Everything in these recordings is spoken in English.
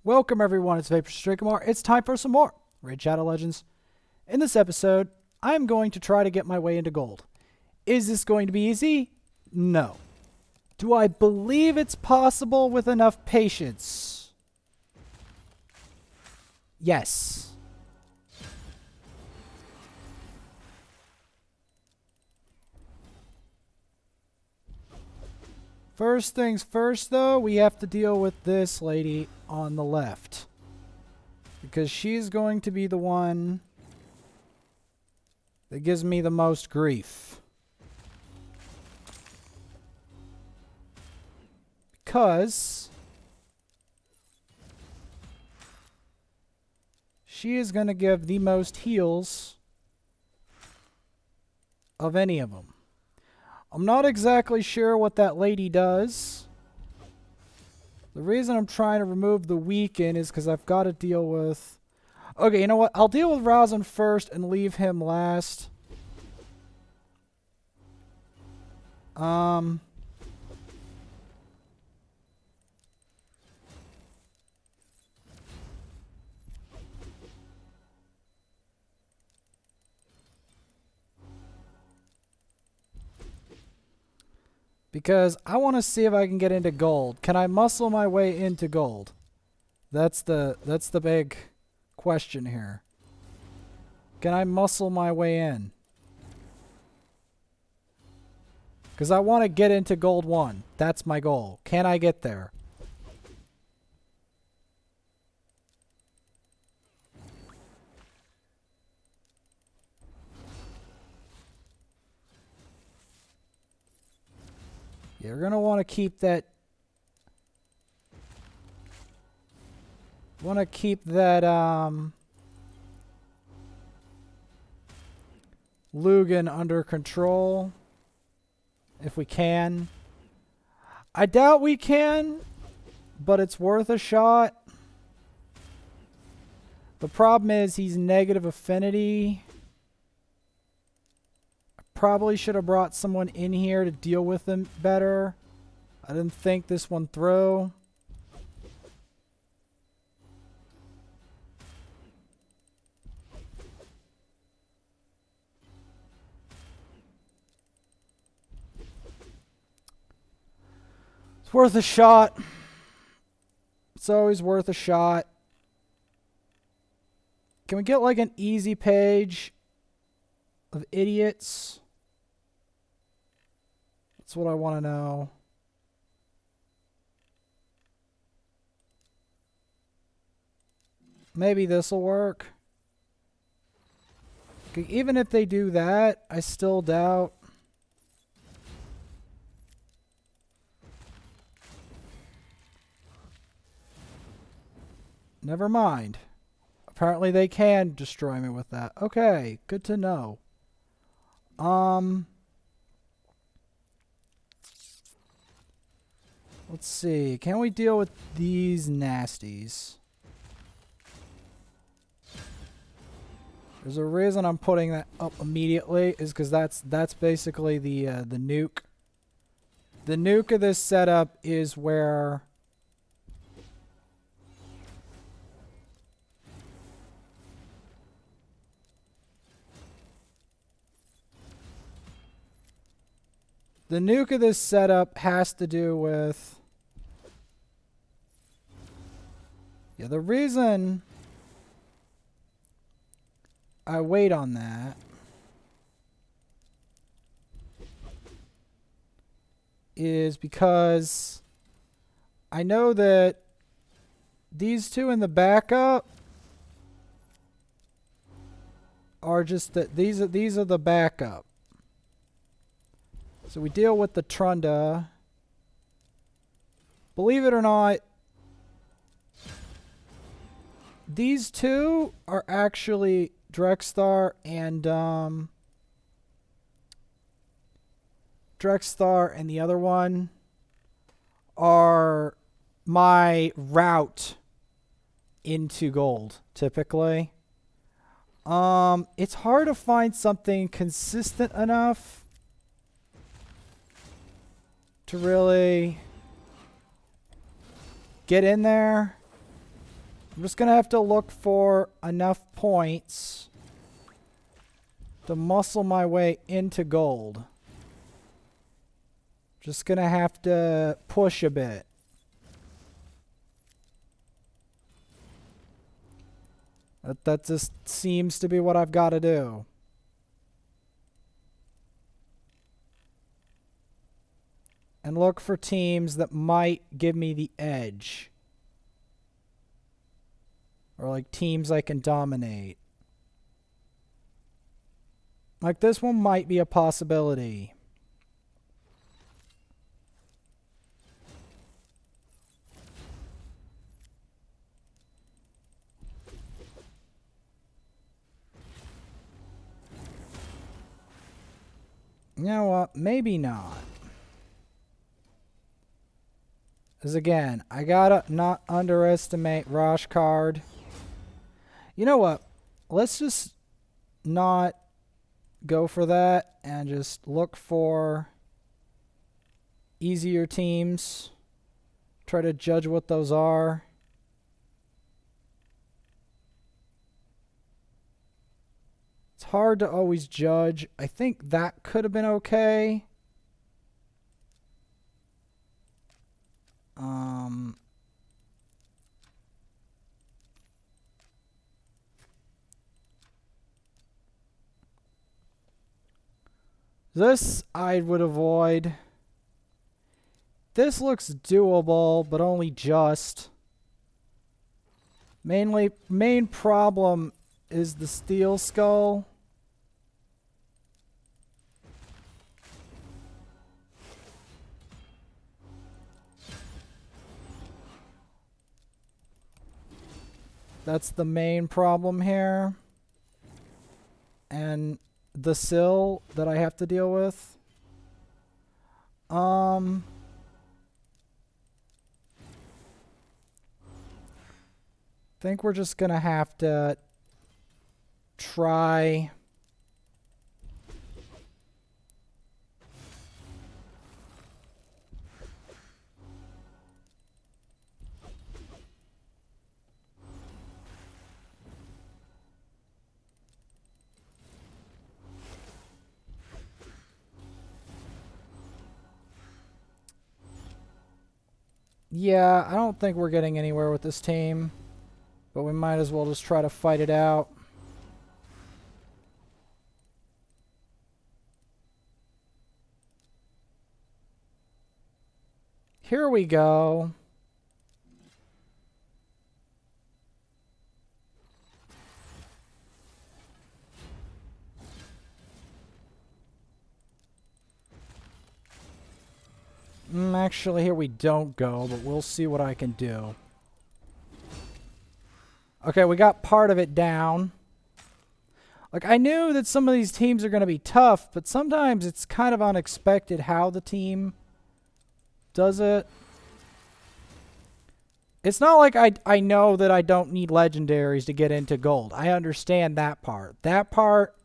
Welcome everyone, it's Vapor Strickamore. It's time for some more Raid Shadow Legends. In this episode, I'm going to try to get my way into gold. Is this going to be easy? No. Do I believe it's possible with enough patience? Yes. First things first, though, we have to deal with this lady on the left. Because she's going to be the one that gives me the most grief. Because she is going to give the most heals of any of them. I'm not exactly sure what that lady does. The reason I'm trying to remove the weaken is because I've got to deal with... Okay, you know what? I'll deal with Rhazin first and leave him last. Because I want to see if I can get into gold. Can I muscle my way into gold? That's the big question here. Can I muscle my way in? Because I want to get into gold 1. That's my goal. Can I get there? You're going to want to keep that... Want to keep that, Lugan under control. If we can. I doubt we can, but it's worth a shot. The problem is he's negative affinity. Probably should have brought someone in here to deal with him better. I didn't think this one through. It's worth a shot. It's always worth a shot. Can we get like an easy page of idiots? That's what I want to know. Maybe this will work. Even if they do that, I still doubt. Never mind. Apparently they can destroy me with that. Okay, good to know. Let's see. Can we deal with these nasties? There's a reason I'm putting that up immediately, is because that's basically the nuke. The nuke of this setup is where the nuke of this setup has to do with... Yeah, the reason I wait on that is because I know that these two in the backup are just that these are the backup. So we deal with the Trunda. Believe it or not, these two are actually Drexthar and the other one are my route into gold, typically. It's hard to find something consistent enough to really get in there. I'm just going to have to look for enough points to muscle my way into gold. Just going to have to push a bit. That just seems to be what I've got to do. And look for teams that might give me the edge. Or like teams I can dominate. Like this one might be a possibility. You know what? Maybe not. Because again, I gotta not underestimate Rashkard. You know what? Let's just not go for that and just look for easier teams. Try to judge what those are. It's hard to always judge. I think that could have been okay. This I would avoid. This looks doable, but only just. Main problem is the steel skull. That's the main problem here. And the sill that I have to deal with. Think we're just gonna have to try. Yeah, I don't think we're getting anywhere with this team. But we might as well just try to fight it out. Here we go. Actually, here we don't go, but we'll see what I can do. Okay, we got part of it down. Like, I knew that some of these teams are going to be tough, but sometimes it's kind of unexpected how the team does it. It's not like I know that I don't need legendaries to get into gold. I understand that part. That part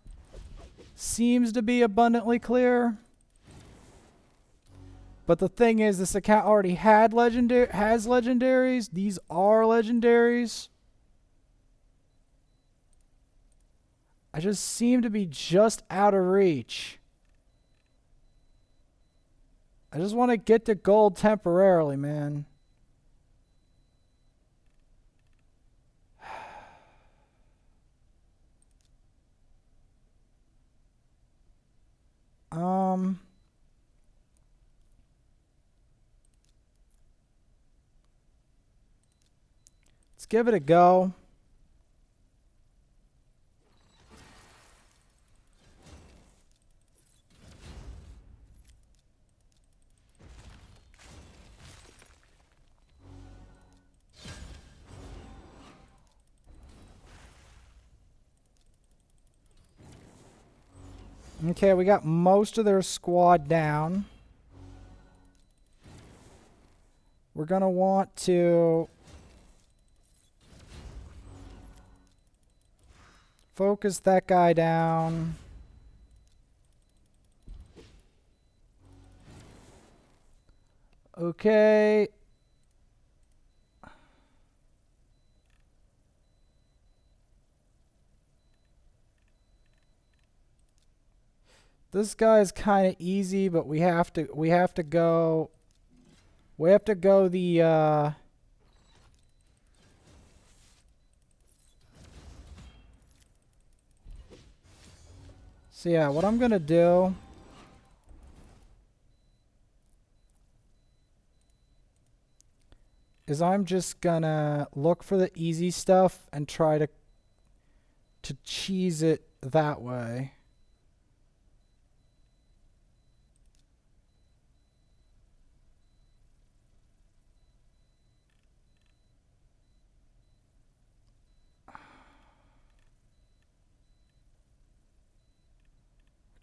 seems to be abundantly clear. But the thing is, this account already has legendaries. These are legendaries. I just seem to be just out of reach. I just want to get to gold temporarily, man. Let's give it a go. Okay, we got most of their squad down. We're going to want to focus that guy down. Okay. This guy's kind of easy, but we have to go the So yeah, what I'm going to do is I'm just going to look for the easy stuff and try to cheese it that way.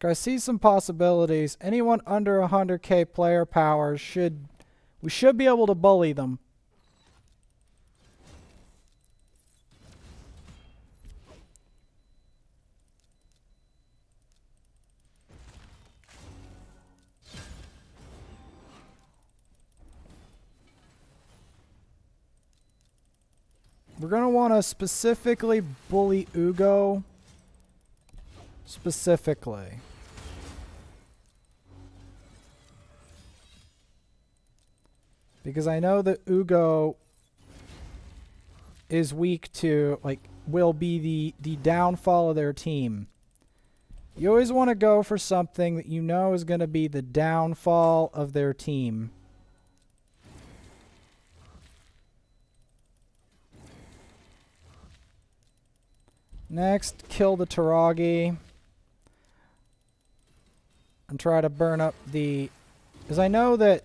I see some possibilities. Anyone under 100k player power we should be able to bully them. We're going to want to specifically bully Ugo. Specifically. Because I know that Ugo is weak to, like, will be the downfall of their team. You always want to go for something that you know is going to be the downfall of their team. Next, kill the Taragi. And try to burn up the... Because I know that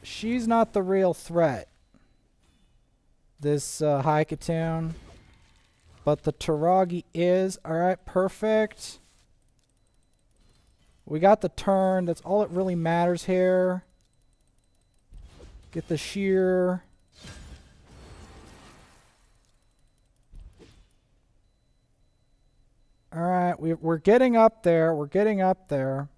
she's not the real threat. This Haikatoon. But the Taragi is. Alright, perfect. We got the turn. That's all that really matters here. Get the shear. Alright, we're getting up there. We're getting up there.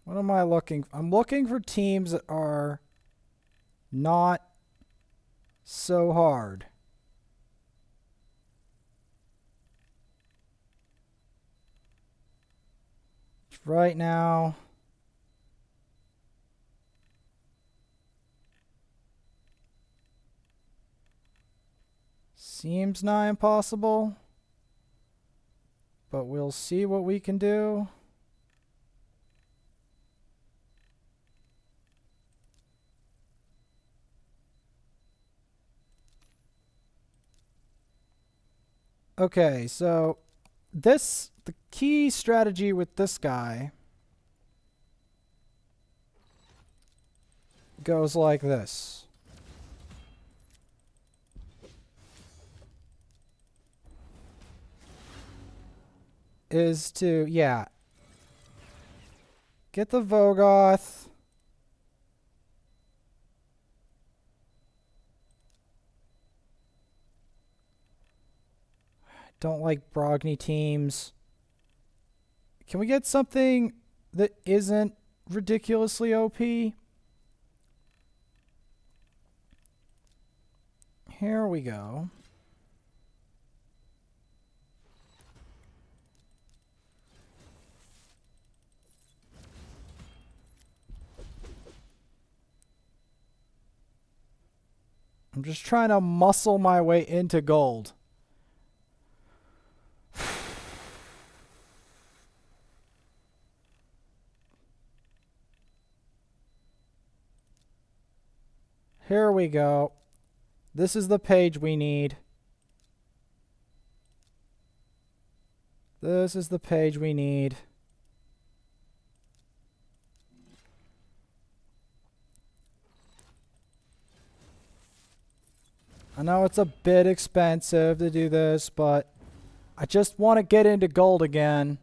What am I looking? I'm looking for teams that are not so hard. Right now, seems nigh impossible, but we'll see what we can do. Okay, so the key strategy with this guy goes like this. Is to, yeah, get the Vogoth. Don't like Brogni teams. Can we get something that isn't ridiculously OP? Here we go. I'm just trying to muscle my way into gold. Here we go. This is the page we need. This is the page we need. I know it's a bit expensive to do this, but I just want to get into gold again.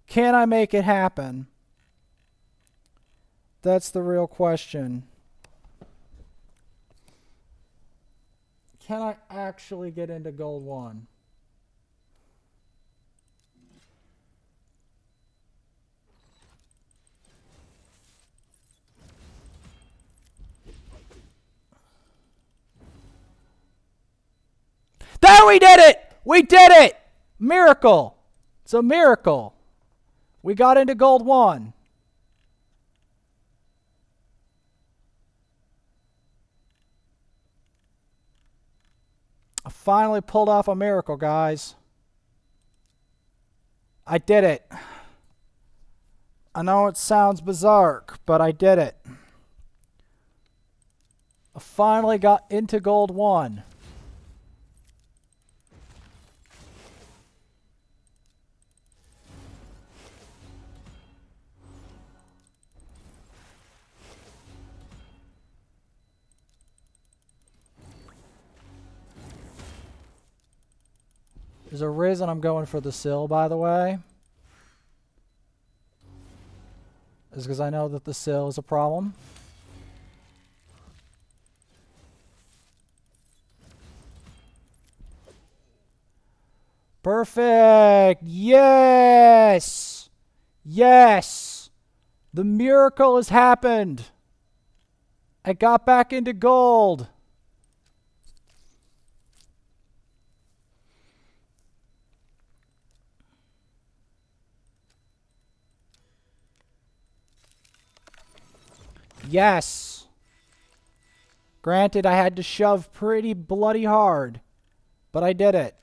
Can I make it happen? That's the real question. Can I actually get into gold 1? There, we did it! We did it! Miracle! It's a miracle. We got into gold 1. I finally pulled off a miracle, guys. I did it. I know it sounds bizarre, but I did it. I finally got into gold 1. There's a reason I'm going for the sill, by the way. Is because I know that the sill is a problem. Perfect! Yes! Yes! The miracle has happened! I got back into gold! Yes! Granted, I had to shove pretty bloody hard, but I did it.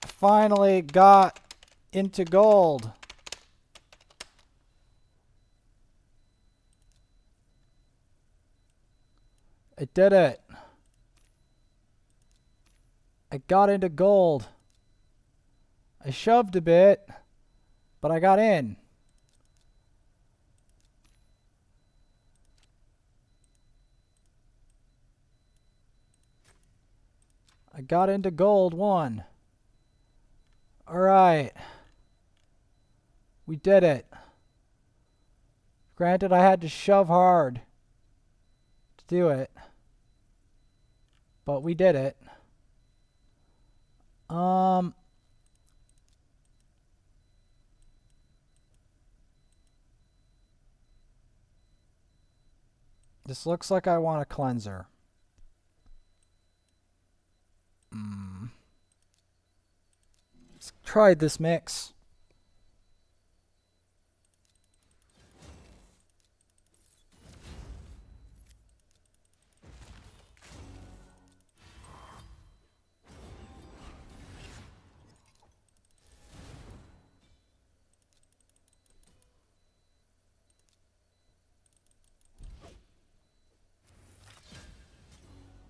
Finally got into gold. I did it. I got into gold. I shoved a bit, but I got in. I got into gold 1. All right. We did it. Granted, I had to shove hard to do it, but we did it. This looks like I want a cleanser. Let's try this mix.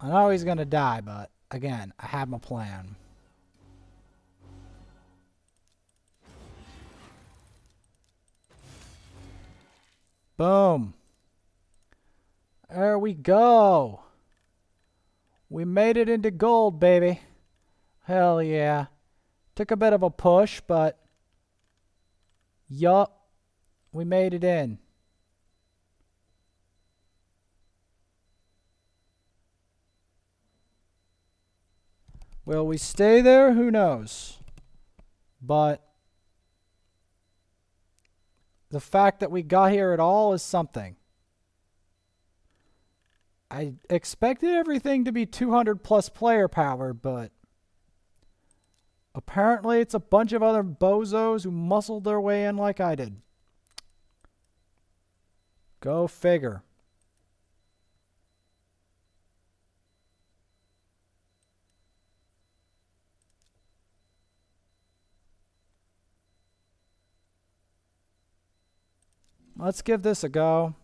I know he's gonna die, but again, I have my plan. Boom. There we go. We made it into gold, baby. Hell yeah. Took a bit of a push, but yup, we made it in. Will we stay there? Who knows? But the fact that we got here at all is something. I expected everything to be 200 plus player power, but apparently it's a bunch of other bozos who muscled their way in like I did. Go figure. Let's give this a go.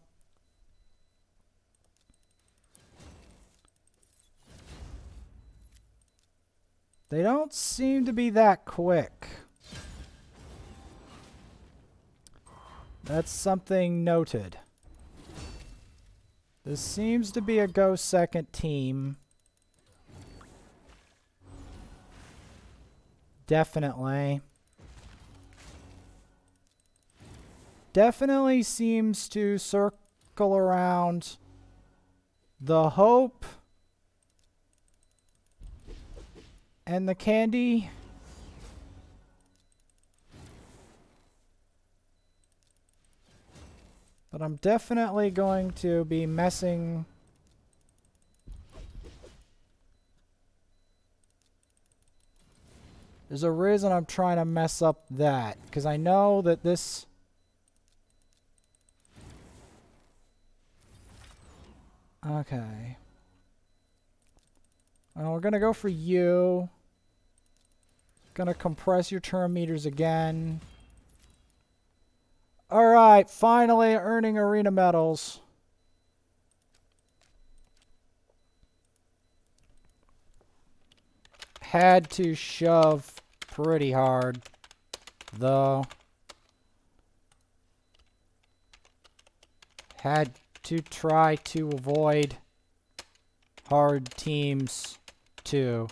They don't seem to be that quick. That's something noted. This seems to be a go second team. Definitely. Definitely seems to circle around the hope and the candy. But I'm definitely going to be messing. There's a reason I'm trying to mess up that, because I know that this. Okay. Well, we're going to go for you. Gonna compress your turn meters again. Alright, finally earning arena medals. Had to shove pretty hard, though. Had to try to avoid hard teams, too.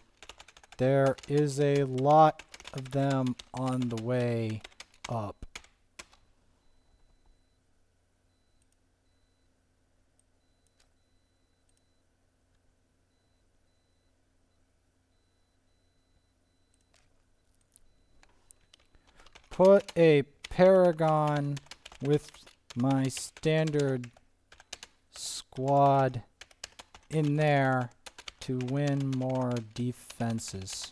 There is a lot of them on the way up. Put a Paragon with my standard squad in there to win more defenses.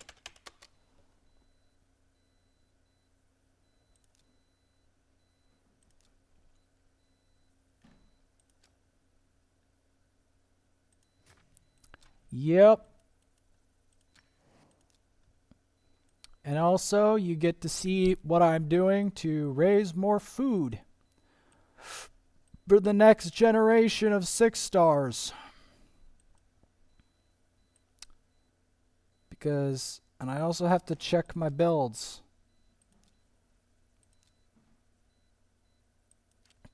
Yep. And also, you get to see what I'm doing to raise more food for the next generation of 6 stars. Because, and I also have to check my builds.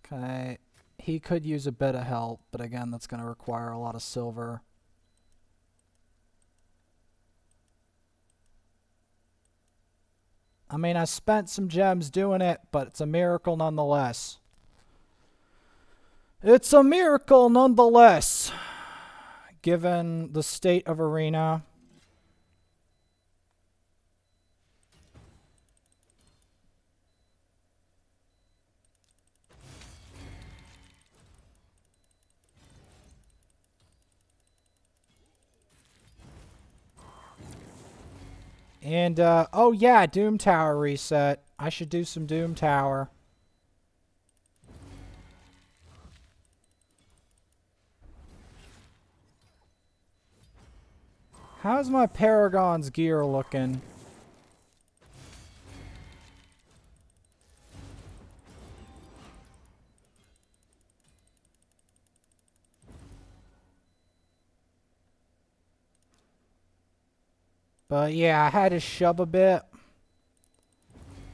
Okay, he could use a bit of help, but again, that's going to require a lot of silver. I mean, I spent some gems doing it, but it's a miracle nonetheless. It's a miracle nonetheless, given the state of arena. And, oh yeah, Doom Tower reset. I should do some Doom Tower. How's my Paragon's gear looking? But yeah, I had to shove a bit.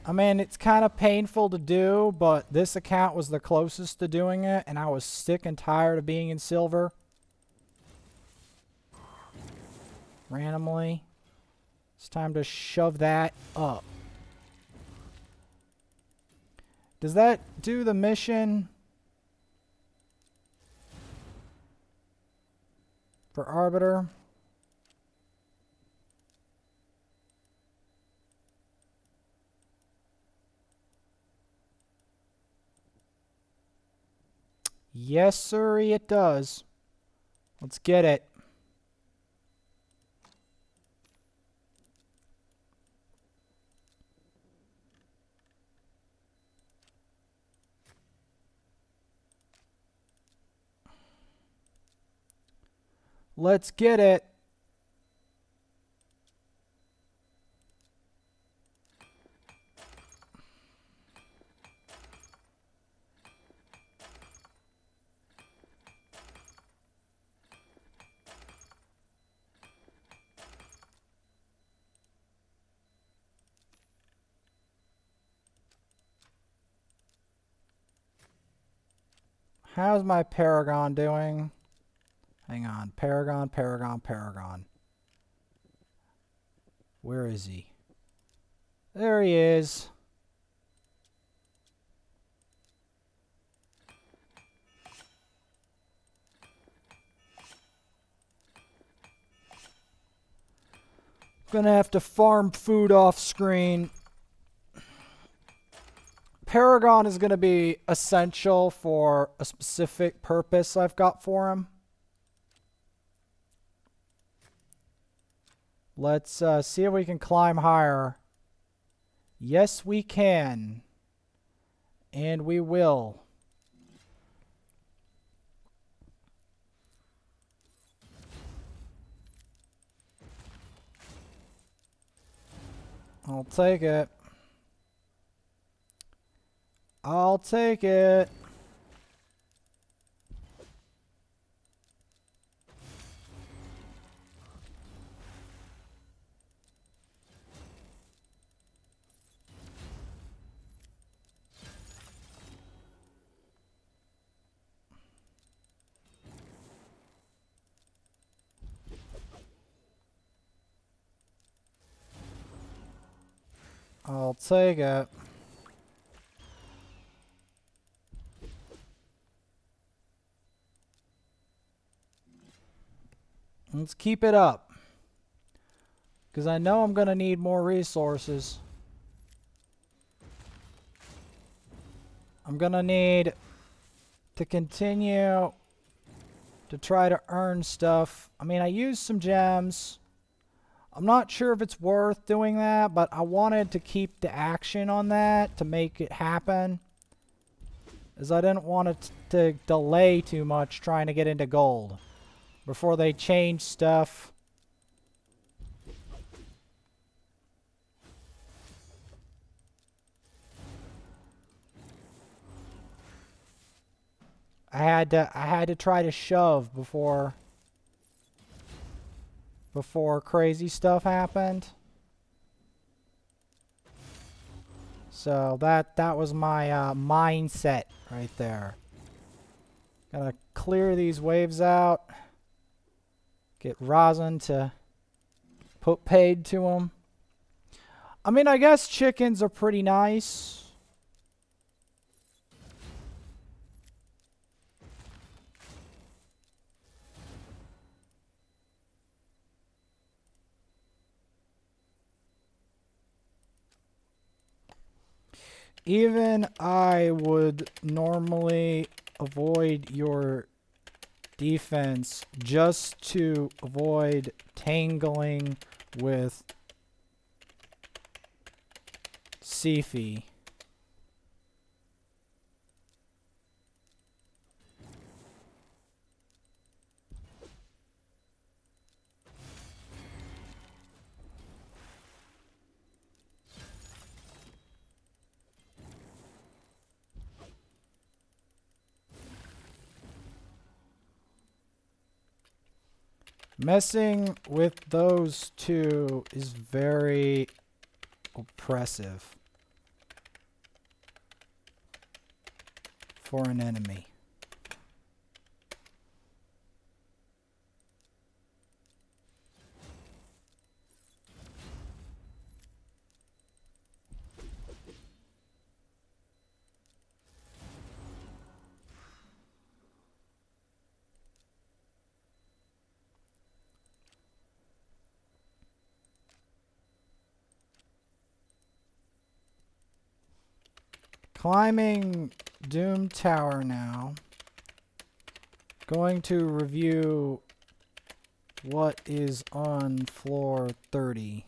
I mean, it's kind of painful to do, but this account was the closest to doing it, and I was sick and tired of being in silver. Randomly. It's time to shove that up. Does that do the mission for Arbiter? Yes, sir, it does. Let's get it. Let's get it. How's my Paragon doing? Hang on. Paragon. Where is he? There he is. Gonna have to farm food off screen. Paragon is gonna be essential for a specific purpose I've got for him. Let's see if we can climb higher. Yes, we can. And we will. I'll take it. I'll take it. I'll take it. Let's keep it up. Because I know I'm going to need more resources. I'm going to need to continue to try to earn stuff. I mean, I used some gems. I'm not sure if it's worth doing that, but I wanted to keep the action on that to make it happen. As I didn't want it to delay too much trying to get into gold before they change stuff. I had to try to shove before crazy stuff happened. So that was my mindset right there. Gotta clear these waves out. Get Rhazin to put paid to them. I mean, I guess chickens are pretty nice. Even I would normally avoid your defense just to avoid tangling with Sifi. Messing with those two is very oppressive for an enemy. Climbing Doom Tower now. Going to review what is on floor 30.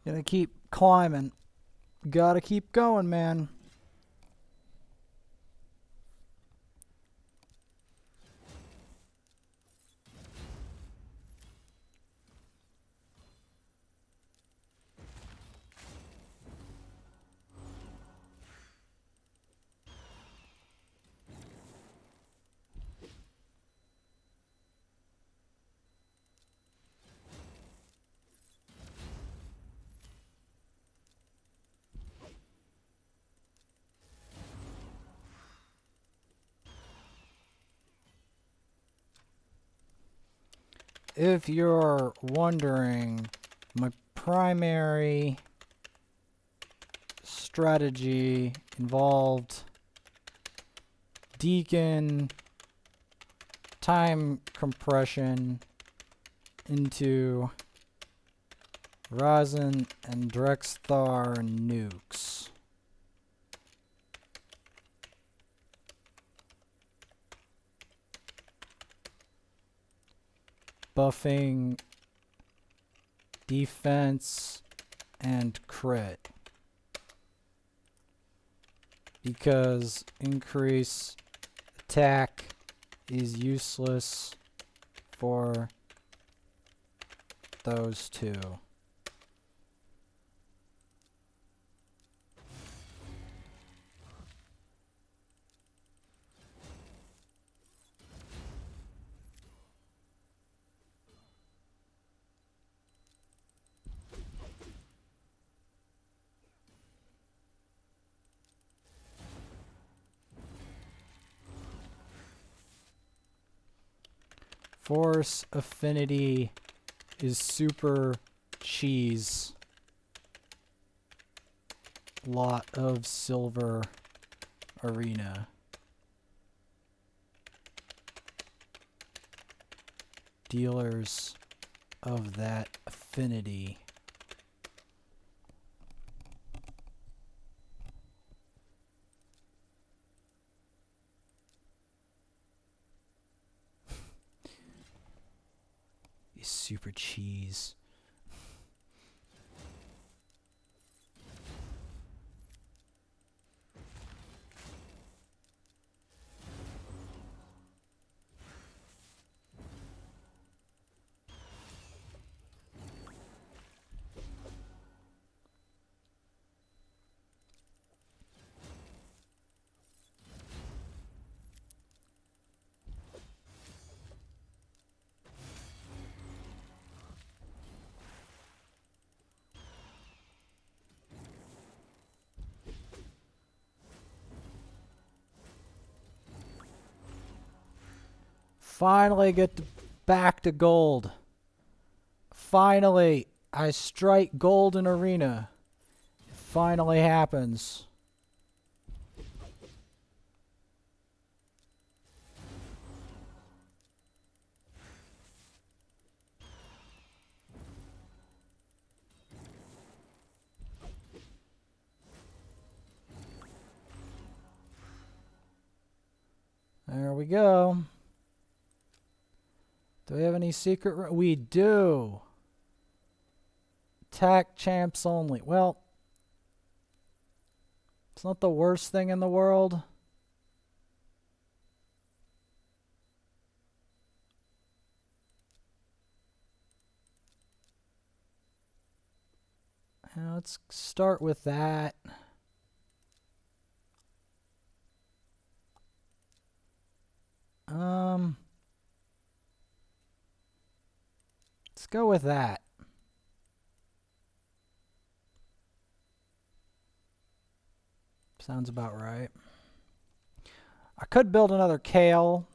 Gonna keep climbing. Gotta keep going, man. If you're wondering, my primary strategy involved Deacon time compression into Rhazin and Drexthar nukes. Buffing defense and crit, because increase attack is useless for those two. Force affinity is super cheese. Lot of silver arena. Dealers of that affinity. Super cheese. Finally back to gold. Finally, I strike gold in arena. It finally happens. There we go. Do we have any secret? We do. Attack champs only. Well, it's not the worst thing in the world. Let's start with that. Let's go with that. Sounds about right. I could build another kale,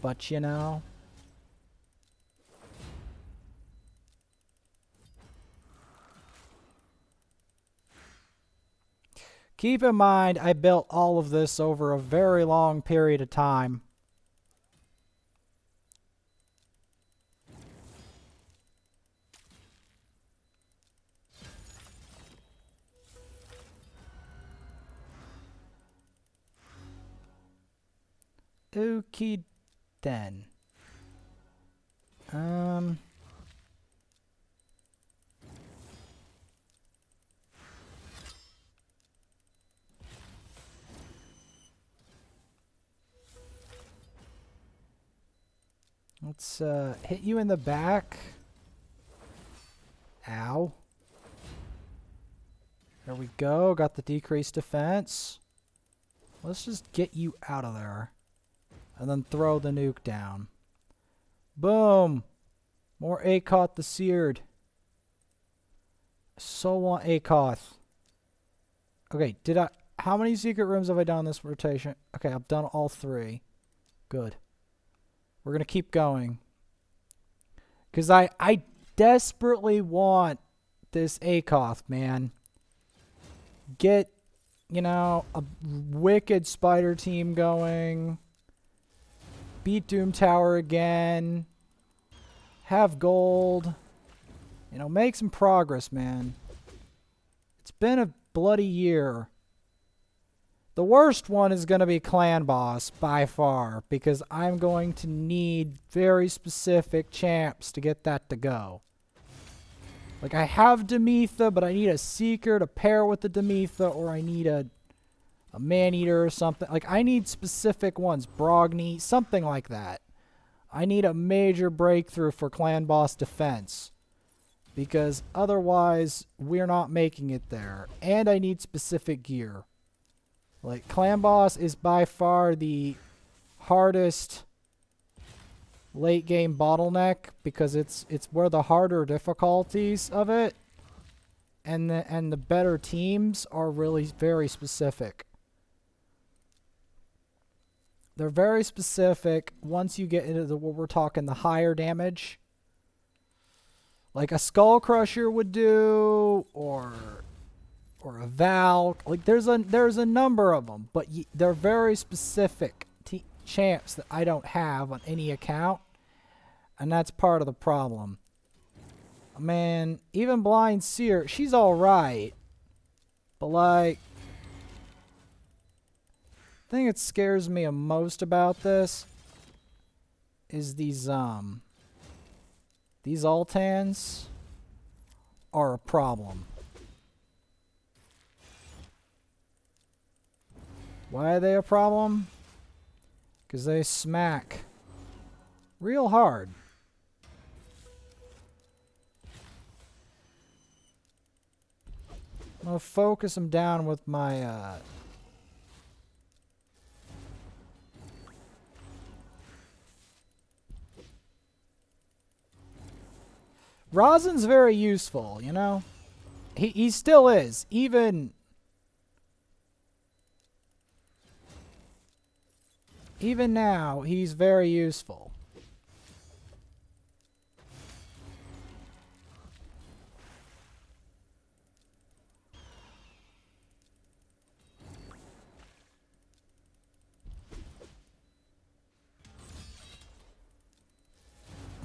but you know. Keep in mind, I built all of this over a very long period of time. Okie then. Let's hit you in the back. Ow. There we go. Got the decreased defense. Let's just get you out of there. And then throw the nuke down. Boom. More Akoth the Seared. So want Akoth. Okay, how many secret rooms have I done this rotation? Okay, I've done all 3. Good. We're going to keep going. Because I desperately want this Akoth, man. Get, you know, a wicked spider team going. Beat Doom Tower again. Have gold. You know, make some progress, man. It's been a bloody year. The worst one is going to be Clan Boss by far, because I'm going to need very specific champs to get that to go. Like, I have Demetha, but I need a Seeker to pair with the Demetha, or I need a Man-Eater or something. Like, I need specific ones. Brogni, something like that. I need a major breakthrough for Clan Boss defense. Because otherwise, we're not making it there. And I need specific gear. Like, Clan Boss is by far the hardest late game bottleneck, because it's where the harder difficulties of it and the better teams are really very specific. They're very specific once you get into what we're talking, the higher damage. Like a Skull Crusher would do, or a Val. Like there's a number of them, but they're very specific champs that I don't have on any account, and that's part of the problem. Man, even Blind Seer, she's all right, but like, the thing that scares me most about this is these Altans are a problem. Why are they a problem? Because they smack real hard. I'm going to focus them down with my Rhazin's very useful, you know? He still is. Even now, he's very useful.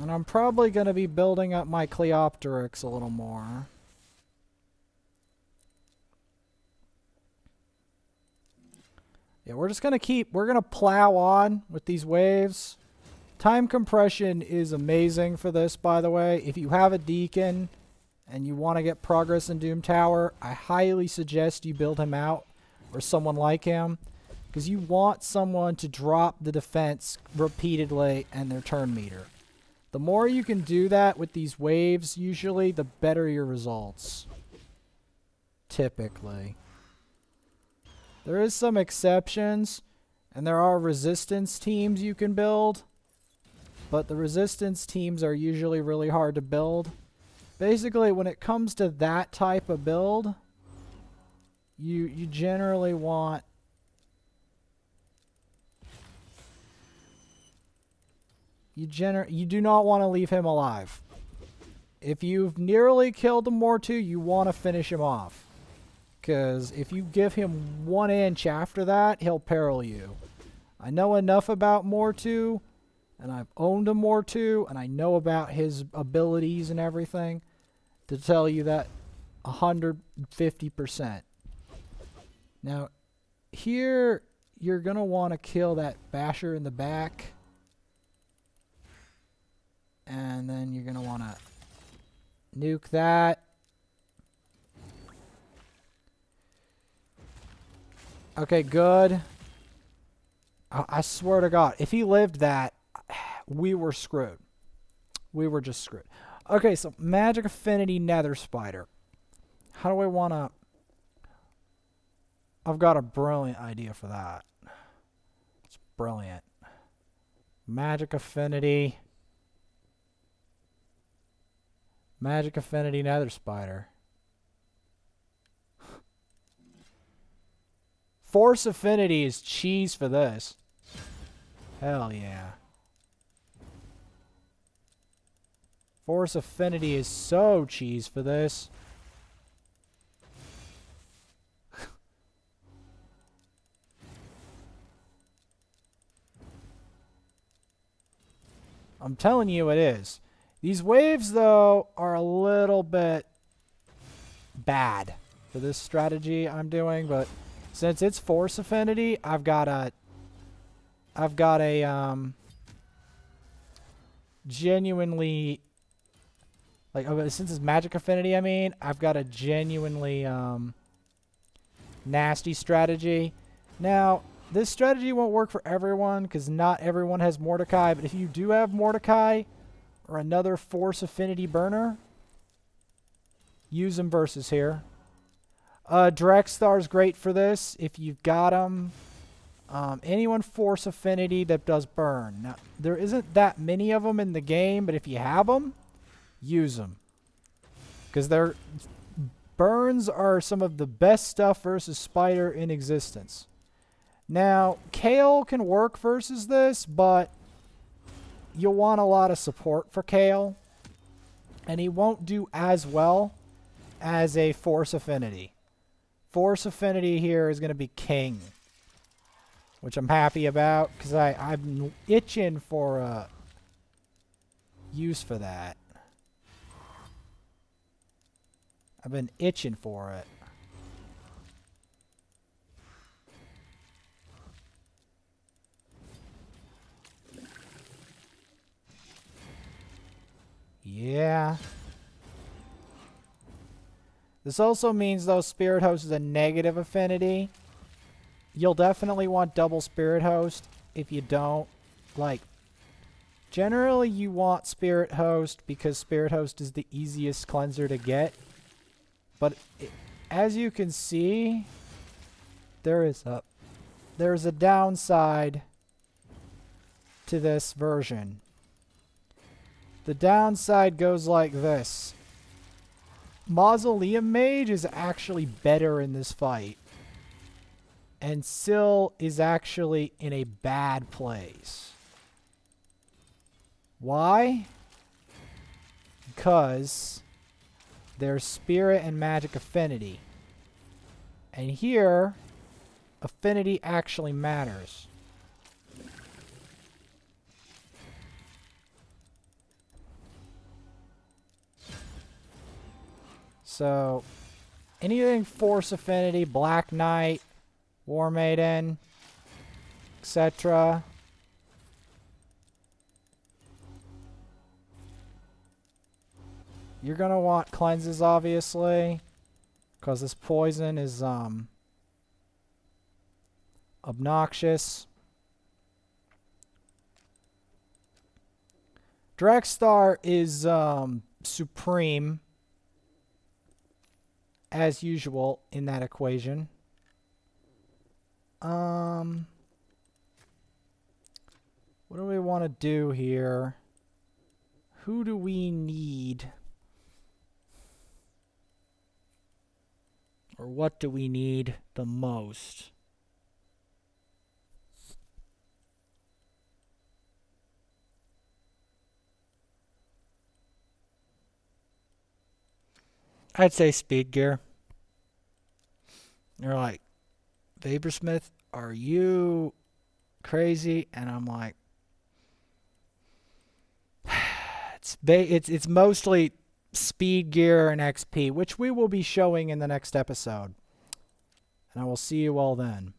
And I'm probably going to be building up my Cleopteryx a little more. Yeah, we're just going to we're going to plow on with these waves. Time compression is amazing for this, by the way. If you have a Deacon and you want to get progress in Doom Tower, I highly suggest you build him out, or someone like him, because you want someone to drop the defense repeatedly and their turn meter. The more you can do that with these waves, usually, the better your results. Typically. There is some exceptions, and there are resistance teams you can build, but the resistance teams are usually really hard to build. Basically, when it comes to that type of build, you generally want you do not want to leave him alive. If you've nearly killed the Mortu, you want to finish him off. Because if you give him 1 inch after that, he'll peril you. I know enough about Mortu, and I've owned a Mortu, and I know about his abilities and everything, to tell you that 150%. Now, here, you're going to want to kill that Basher in the back. And then you're going to want to nuke that. Okay, good. I swear to God, if he lived that, we were screwed. We were just screwed. Okay, so Magic Affinity Nether Spider. How do I want to... I've got a brilliant idea for that. It's brilliant. Magic Affinity. Magic Affinity Nether Spider. Force Affinity is cheese for this. Hell yeah. Force Affinity is so cheese for this. I'm telling you it is. These waves, though, are a little bit bad for this strategy I'm doing, but since it's Force Affinity, I've got a genuinely, like, since it's Magic Affinity, I mean, I've got a genuinely nasty strategy. Now, this strategy won't work for everyone because not everyone has Mordecai, but if you do have Mordecai or another Force Affinity burner, use them versus here. Drexthar's great for this if you've got them. Anyone Force Affinity that does burn. Now, there isn't that many of them in the game, but if you have them, use them. Because their burns are some of the best stuff versus Spider in existence. Now, Kale can work versus this, but you'll want a lot of support for Kale. And he won't do as well as a Force Affinity. Force Affinity here is going to be king. Which I'm happy about, because I'm itching for a use for that. I've been itching for it. Yeah. This also means, though, Spirit Host is a negative affinity. You'll definitely want double Spirit Host. If you don't, like, generally you want Spirit Host because Spirit Host is the easiest cleanser to get. But as you can see, there's a downside to this version. The downside goes like this. Mausoleum Mage is actually better in this fight. And Syl is actually in a bad place. Why? Because there's Spirit and Magic Affinity. And here, Affinity actually matters. So, anything Force Affinity, Black Knight, War Maiden, etc. You're going to want cleanses, obviously, because this poison is obnoxious. Drexthar is supreme, as usual, in that equation. What do we want to do here? Who do we need? Or what do we need the most? I'd say Speed Gear. They're like, Vaporsmith, are you crazy? And I'm like, it's mostly Speed Gear and XP, which we will be showing in the next episode. And I will see you all then.